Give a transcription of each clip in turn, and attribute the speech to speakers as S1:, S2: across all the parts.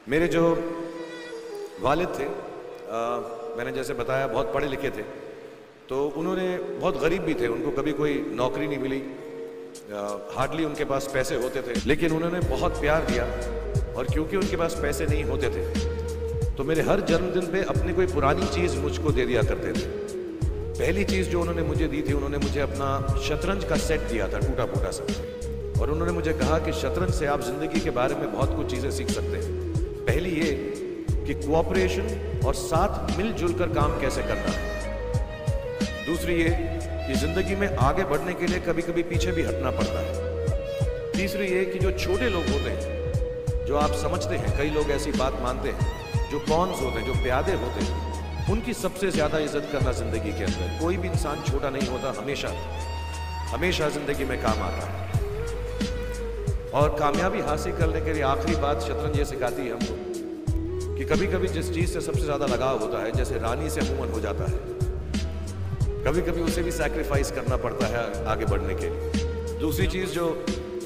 S1: मेरे जो वालिद थे, मैंने जैसे बताया बहुत पढ़े लिखे थे, तो उन्होंने बहुत गरीब भी थे, उनको कभी कोई नौकरी नहीं मिली, हार्डली उनके पास पैसे होते थे, लेकिन उन्होंने बहुत प्यार दिया। और क्योंकि उनके पास पैसे नहीं होते थे तो मेरे हर जन्मदिन पे अपनी कोई पुरानी चीज़ मुझको दे दिया करते थे। पहली चीज़ जो उन्होंने मुझे दी थी, उन्होंने मुझे अपना शतरंज का सेट दिया था, टूटा फूटा सा, और उन्होंने मुझे कहा कि शतरंज से आप ज़िंदगी के बारे में बहुत कुछ चीज़ें सीख सकते हैं। पहली ये कि कोऑपरेशन और साथ मिलजुल कर काम कैसे करना है। दूसरी ये कि ज़िंदगी में आगे बढ़ने के लिए कभी कभी पीछे भी हटना पड़ता है। तीसरी ये कि जो छोटे लोग होते हैं, जो आप समझते हैं, कई लोग ऐसी बात मानते हैं, जो पॉन्स होते हैं, जो प्यादे होते हैं, उनकी सबसे ज़्यादा इज्जत करना ज़िंदगी के अंदर। कोई भी इंसान छोटा नहीं होता, हमेशा हमेशा ज़िंदगी में काम आता है। और कामयाबी हासिल करने के लिए आखिरी बात शतरंज ये सिखाती है हमको कि कभी कभी जिस चीज़ से सबसे ज़्यादा लगाव होता है, जैसे रानी से अमूमन हो जाता है, कभी कभी उसे भी सैक्रिफाइस करना पड़ता है आगे बढ़ने के लिए। दूसरी चीज़ जो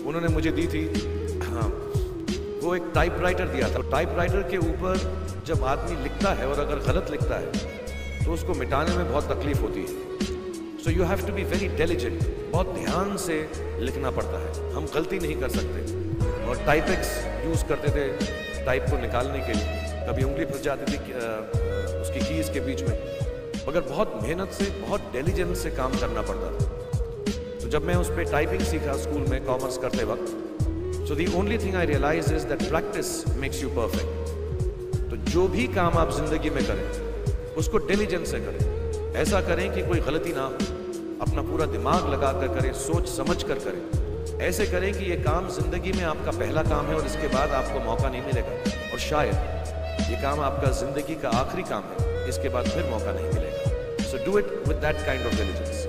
S1: उन्होंने मुझे दी थी, वो एक टाइपराइटर दिया था। टाइपराइटर के ऊपर जब आदमी लिखता है और अगर गलत लिखता है तो उसको मिटाने में बहुत तकलीफ होती है। So you have to be very diligent, बहुत ध्यान से लिखना पड़ता है, हम गलती नहीं कर सकते। और टाइपेक्स यूज़ करते थे टाइप को निकालने के लिए, कभी उंगली फंस जाती थी उसकी कीज़ के बीच में, मगर बहुत मेहनत से, बहुत डिलिजेंस से काम करना पड़ता था। तो जब मैं उस पर टाइपिंग सीखा स्कूल में कॉमर्स करते वक्त, so the only thing I realize is that practice makes you perfect। तो जो भी काम आप जिंदगी में करें उसको डिलिजेंस से करें, ऐसा करें कि कोई गलती ना हो, अपना पूरा दिमाग लगा कर करें, सोच समझ कर करें, ऐसे करें कि ये काम जिंदगी में आपका पहला काम है और इसके बाद आपको मौका नहीं मिलेगा, और शायद ये काम आपका जिंदगी का आखिरी काम है, इसके बाद फिर मौका नहीं मिलेगा। So do it with that kind of diligence.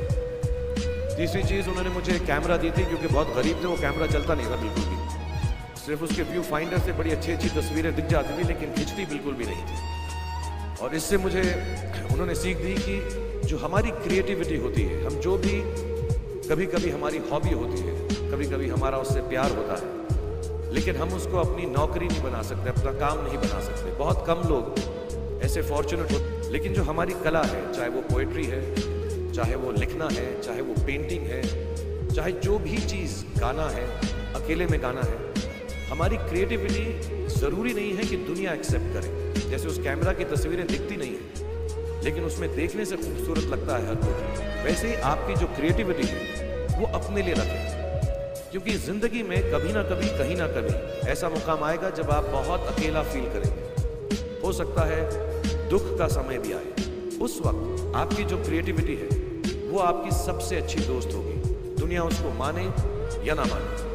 S1: तीसरी चीज़ उन्होंने मुझे कैमरा दी थी, क्योंकि बहुत गरीब थे, वो कैमरा चलता नहीं था बिल्कुल भी, सिर्फ उसके व्यू फाइंडर से बड़ी अच्छी अच्छी तस्वीरें दिख जाती थी, लेकिन खिंचती बिल्कुल भी नहीं थी। और इससे मुझे उन्होंने सीख दी कि जो हमारी क्रिएटिविटी होती है, हम जो भी, कभी कभी हमारी हॉबी होती है, कभी कभी हमारा उससे प्यार होता है, लेकिन हम उसको अपनी नौकरी नहीं बना सकते, अपना काम नहीं बना सकते। बहुत कम लोग ऐसे फॉर्चुनेट होते, लेकिन जो हमारी कला है, चाहे वो पोएट्री है, चाहे वो लिखना है, चाहे वो पेंटिंग है, चाहे जो भी चीज़, गाना है, अकेले में गाना है, हमारी क्रिएटिविटी ज़रूरी नहीं है कि दुनिया एक्सेप्ट करे। जैसे उस कैमरा की तस्वीरें दिखती नहीं है, लेकिन उसमें देखने से खूबसूरत लगता है हर कुछ, वैसे ही आपकी जो क्रिएटिविटी है वो अपने लिए रखें, क्योंकि ज़िंदगी में कभी ना कभी, कहीं ना कभी ऐसा मुकाम आएगा जब आप बहुत अकेला फील करेंगे। हो सकता है दुख का समय भी आए, उस वक्त आपकी जो क्रिएटिविटी है वो आपकी सबसे अच्छी दोस्त होगी, दुनिया उसको माने या ना माने।